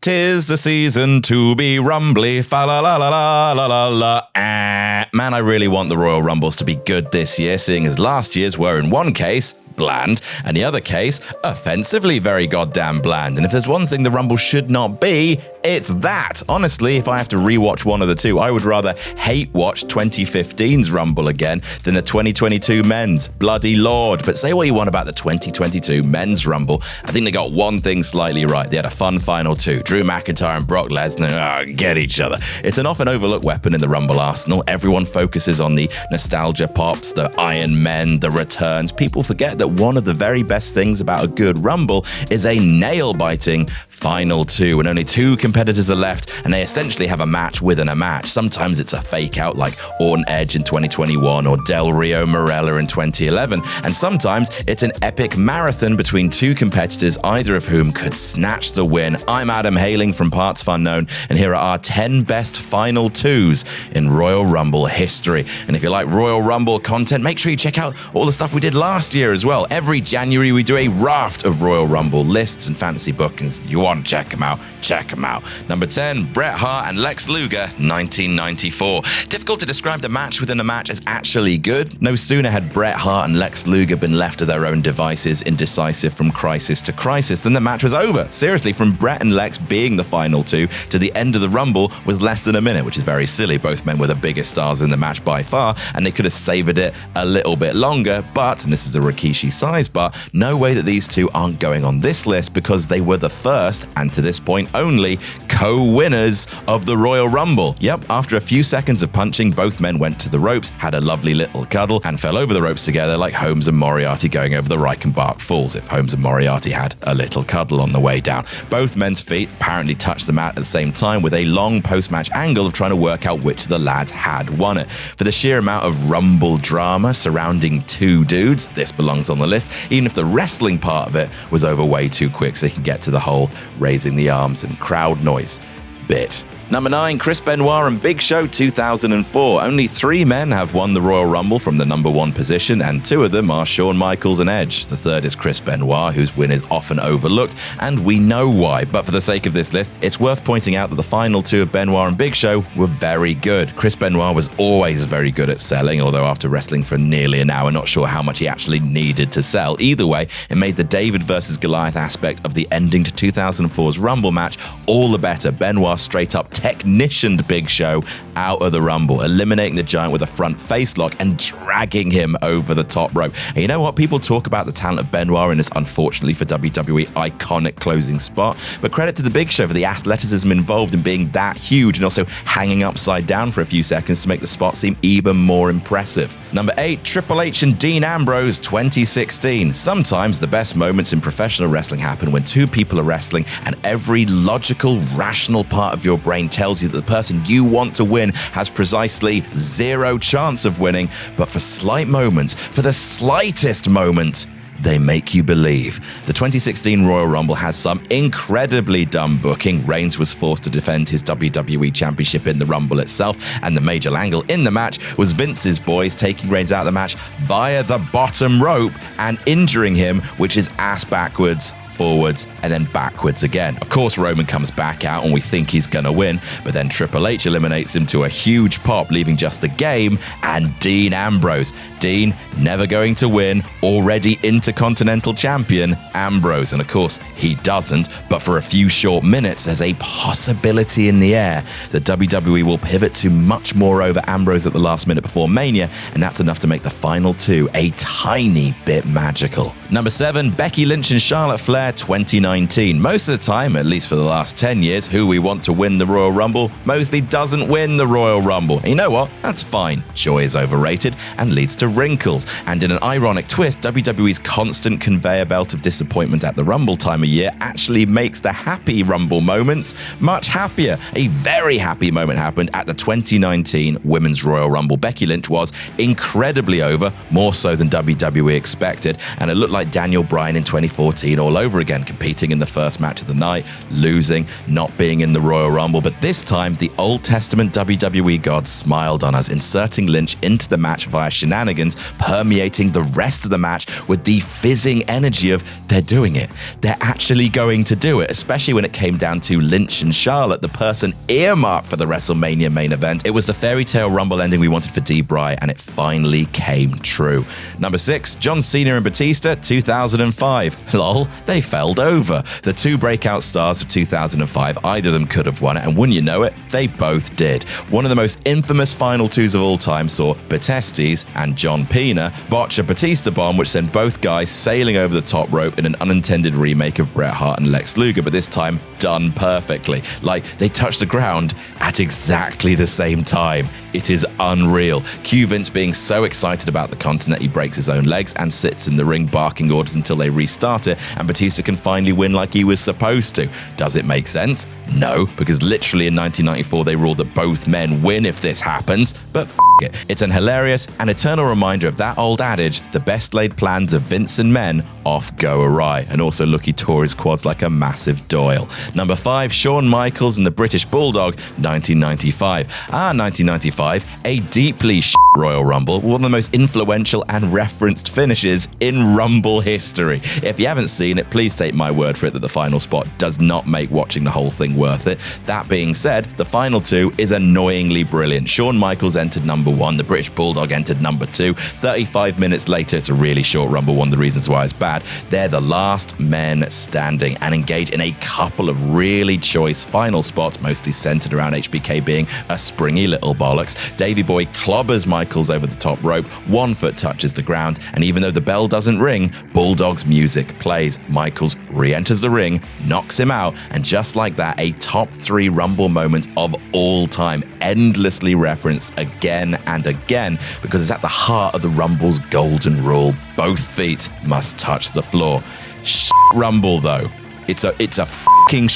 'Tis the season to be rumbly, fa la la la la la la la. Man, I really want the Royal Rumbles to be good this year, seeing as last year's were in one case bland, and the other case, offensively very goddamn bland. And if there's one thing the Rumble should not be, it's that. Honestly, if I have to rewatch one of the two, I would rather hate watch 2015's Rumble again than the 2022 men's. Bloody Lord. But say what you want about the 2022 men's Rumble, I think they got one thing slightly right. They had a fun final two. Drew McIntyre and Brock Lesnar get each other. It's an often overlooked weapon in the Rumble arsenal. Everyone focuses on the nostalgia pops, the Iron Men, the returns. People forget that one of the very best things about a good Rumble is a nail-biting final two, and only two competitors are left, and they essentially have a match within a match. Sometimes it's a fake out like Orton Edge in 2021 or Del Rio Morella in 2011, and sometimes it's an epic marathon between two competitors, either of whom could snatch the win. I'm Adam Hailing from partsFUNknown, and here are our 10 best final twos in Royal Rumble history. And if you like Royal Rumble content, make sure you check out all the stuff we did last year as well. Every January we do a raft of Royal Rumble lists and fantasy bookings. You want to check them out, check them out. Number 10, Bret Hart and Lex Luger, 1994. Difficult to describe the match within a match as actually good. No sooner had Bret Hart and Lex Luger been left to their own devices, indecisive from crisis to crisis, than the match was over. Seriously, from Bret and Lex being the final two to the end of the Rumble was less than a minute, which is very silly. Both men were the biggest stars in the match by far, and they could have savored it a little bit longer, but, and this is a Rikishi size but, no way that these two aren't going on this list because they were the first, and to this point only, co-winners of the Royal Rumble. Yep, after a few seconds of punching, both men went to the ropes, had a lovely little cuddle, and fell over the ropes together like Holmes and Moriarty going over the Reichenbach Falls, if Holmes and Moriarty had a little cuddle on the way down. Both men's feet apparently touched the mat at the same time, with a long post-match angle of trying to work out which of the lads had won it. For the sheer amount of Rumble drama surrounding two dudes, this belongs on the list, even if the wrestling part of it was over way too quick so they can get to the whole raising the arms and crowd noise bit. Number 9, Chris Benoit and Big Show, 2004. Only 3 men have won the Royal Rumble from the number 1 position, and 2 of them are Shawn Michaels and Edge. The third is Chris Benoit, whose win is often overlooked, and we know why. But for the sake of this list, it's worth pointing out that the final 2 of Benoit and Big Show were very good. Chris Benoit was always very good at selling, although after wrestling for nearly an hour, not sure how much he actually needed to sell. Either way, it made the David versus Goliath aspect of the ending to 2004's Rumble match all the better. Benoit straight up technicianed Big Show out of the Rumble, eliminating the Giant with a front face lock and dragging him over the top rope. And you know what? People talk about the talent of Benoit in this, unfortunately for WWE, iconic closing spot, but credit to the Big Show for the athleticism involved in being that huge and also hanging upside down for a few seconds to make the spot seem even more impressive. Number 8, Triple H and Dean Ambrose, 2016. Sometimes the best moments in professional wrestling happen when 2 people are wrestling and every logical, rational part of your brain tells you that the person you want to win has precisely 0 chance of winning, but for slight moments, for the slightest moment, they make you believe. The 2016 Royal Rumble has some incredibly dumb booking. Reigns was forced to defend his WWE Championship in the Rumble itself, and the major angle in the match was Vince's boys taking Reigns out of the match via the bottom rope and injuring him, which is ass backwards, forwards, and then backwards again. Of course, Roman comes back out and we think he's gonna win, but then Triple H eliminates him to a huge pop, leaving just the game and Dean Ambrose. Dean, never going to win, already Intercontinental Champion, Ambrose. And of course, he doesn't, but for a few short minutes, there's a possibility in the air that WWE will pivot to much more over Ambrose at the last minute before Mania, and that's enough to make the final 2 a tiny bit magical. Number 7, Becky Lynch and Charlotte Flair, 2019. Most of the time, at least for the last 10 years, who we want to win the Royal Rumble mostly doesn't win the Royal Rumble. And you know what? That's fine. Joy is overrated and leads to wrinkles. And in an ironic twist, WWE's constant conveyor belt of disappointment at the Rumble time of year actually makes the happy Rumble moments much happier. A very happy moment happened at the 2019 Women's Royal Rumble. Becky Lynch was incredibly over, more so than WWE expected, and it looked like Daniel Bryan in 2014 all over over again, competing in the first match of the night, losing, not being in the Royal Rumble. But this time, the Old Testament WWE gods smiled on us, inserting Lynch into the match via shenanigans, permeating the rest of the match with the fizzing energy of they're doing it. They're actually going to do it, especially when it came down to Lynch and Charlotte, the person earmarked for the WrestleMania main event. It was the fairy tale Rumble ending we wanted for D-Bry, and it finally came true. Number 6, John Cena and Batista, 2005. Lol, they felled over. The two breakout stars of 2005, either of them could have won it, and wouldn't you know it, they both did. One of the most infamous final twos of all time saw Batestes and John Pena botch a Batista bomb, which sent both guys sailing over the top rope in an unintended remake of Bret Hart and Lex Luger, but this time done perfectly. Like, they touched the ground at exactly the same time. It is unreal. Cue Vince being so excited about the content that he breaks his own legs and sits in the ring barking orders until they restart it, and Batista can finally win like he was supposed to. Does it make sense? No, because literally in 1994 they ruled that both men win if this happens, but f*** it. It's an hilarious and eternal reminder of that old adage, the best laid plans of Vince and men off go awry, and also look, he tore his quads like a massive Doyle. Number 5, Shawn Michaels and the British Bulldog, 1995. 1995, a deeply Royal Rumble, one of the most influential and referenced finishes in Rumble history. If you haven't seen it, please take my word for it that the final spot does not make watching the whole thing worth it. That being said, the final two is annoyingly brilliant. Shawn Michaels entered number 1, the British Bulldog entered number 2. 35 minutes later, it's a really short Rumble, one of the reasons why it's bad. They're the last men standing and engage in a couple of really choice final spots, mostly centered around HBK being a springy little bollocks. Davey Boy clobbers Michaels over the top rope, one foot touches the ground, and even though the bell doesn't ring, Bulldog's music plays. Michaels re-enters the ring, knocks him out, and just like that, a top 3 Rumble moment of all time, endlessly referenced again and again, because it's at the heart of the Rumble's golden rule. Both feet must touch the floor. Rumble though. It's a fucking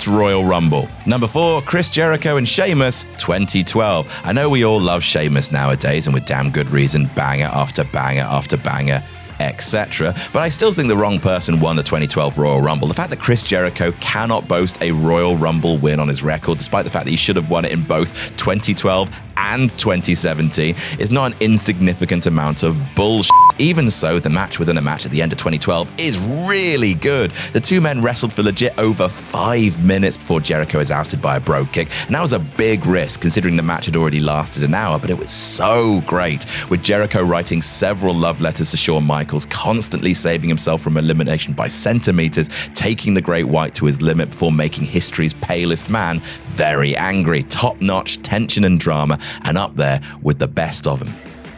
Royal Rumble. Number 4, Chris Jericho and Sheamus, 2012. I know we all love Sheamus nowadays, and with damn good reason, banger after banger after banger, etc. But I still think the wrong person won the 2012 Royal Rumble. The fact that Chris Jericho cannot boast a Royal Rumble win on his record, despite the fact that he should have won it in both 2012 and 2017, is not an insignificant amount of bullshit. Even so, the match within a match at the end of 2012 is really good. The two men wrestled for legit over 5 minutes before Jericho is ousted by a brogue kick, and that was a big risk considering the match had already lasted an hour, but it was so great, with Jericho writing several love letters to Shawn Michaels, constantly saving himself from elimination by centimeters, taking the Great White to his limit before making history's palest man very angry. Top-notch tension and drama, and up there with the best of them.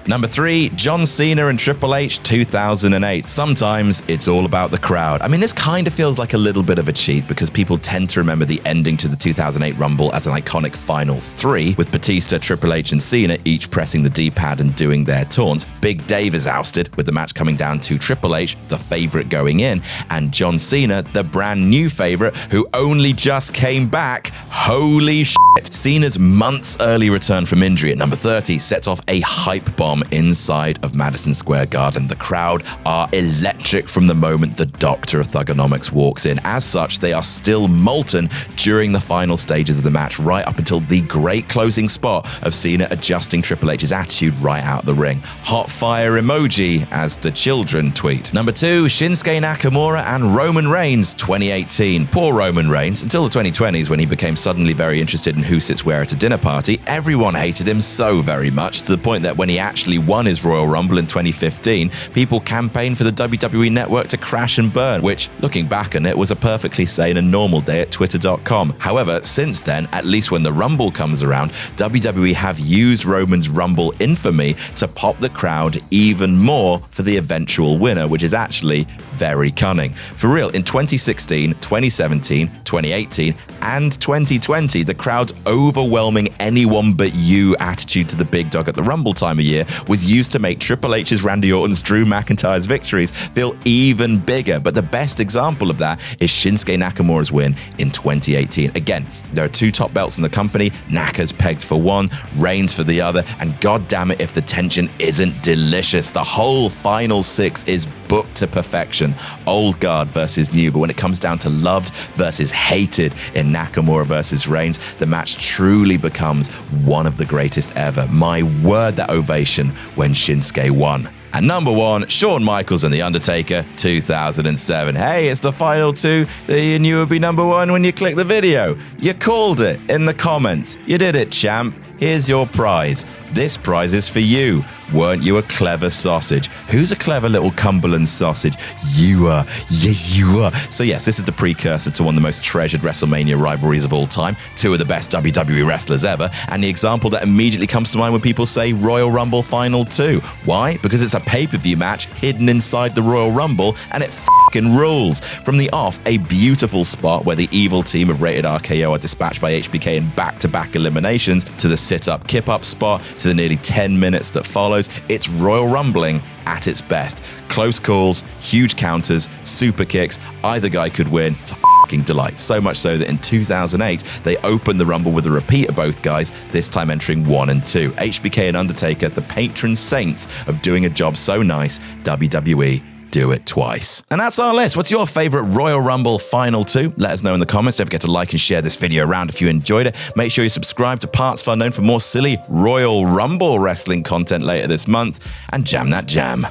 Number 3, John Cena and Triple H, 2008. Sometimes it's all about the crowd. I mean, this kind of feels like a little bit of a cheat because people tend to remember the ending to the 2008 Rumble as an iconic Final 3, with Batista, Triple H, and Cena each pressing the D-pad and doing their taunts. Big Dave is ousted, with the match coming down to Triple H, the favorite, going in, and John Cena, the brand new favorite, who only just came back. Holy shit. Cena's months early return from injury at number 30 sets off a hype bomb inside of Madison Square Garden. The crowd are electric from the moment the Doctor of Thugonomics walks in. As such, they are still molten during the final stages of the match, right up until the great closing spot of Cena adjusting Triple H's attitude right out of the ring. Hot fire emoji, as the children tweet. Number 2, Shinsuke Nakamura and Roman Reigns, 2018. Poor Roman Reigns, until the 2020s when he became suddenly very interested in who sits where at a dinner party. Everyone hated him so very much, to the point that when he actually won his Royal Rumble in 2015, people campaigned for the WWE Network to crash and burn, which, looking back on it, was a perfectly sane and normal day at twitter.com. However, since then, at least when the Rumble comes around, WWE have used Roman's Rumble infamy to pop the crowd even more for the eventual winner, which is actually very cunning. For real, in 2016, 2017, 2018, and 2020, the crowd's overwhelming anyone but you attitude to the big dog at the Rumble time of year was used to make Triple H's, Randy Orton's, Drew McIntyre's victories feel even bigger. But the best example of that is Shinsuke Nakamura's win in 2018. Again, there are two top belts in the company. Naka's pegged for one, Reigns for the other, and god damn it if the tension isn't delicious. The whole final six is booked to perfection. Old guard versus new, but when it comes down to loved versus hated in Nakamura versus Reigns, the match truly becomes one of the greatest ever. My word, that ovation when Shinsuke won. And number one, Shawn Michaels and The Undertaker, 2007. Hey, it's the final two that you knew would be number one when you clicked the video. You called it in the comments. You did it, champ. Here's your prize. This prize is for you. Weren't you a clever sausage? Who's a clever little Cumberland sausage? You are. Yes, you are. So yes, this is the precursor to one of the most treasured WrestleMania rivalries of all time, two of the best WWE wrestlers ever, and the example that immediately comes to mind when people say Royal Rumble Final 2. Why? Because it's a pay-per-view match hidden inside the Royal Rumble, and it fucking rules. From the off, a beautiful spot where the evil team of Rated RKO are dispatched by HBK in back-to-back eliminations, to the sit-up, kip-up spot, to the nearly 10 minutes that follows. It's Royal Rumbling at its best. Close calls, huge counters, super kicks. Either guy could win. It's a fucking delight. So much so that in 2008, they opened the Rumble with a repeat of both guys, this time entering 1 and 2. HBK and Undertaker, the patron saints of doing a job so nice, WWE do it twice. And that's our list. What's your favorite Royal Rumble Final 2? Let us know in the comments. Don't forget to like and share this video around if you enjoyed it. Make sure you subscribe to partsFUNknown for more silly Royal Rumble wrestling content later this month. And jam that jam.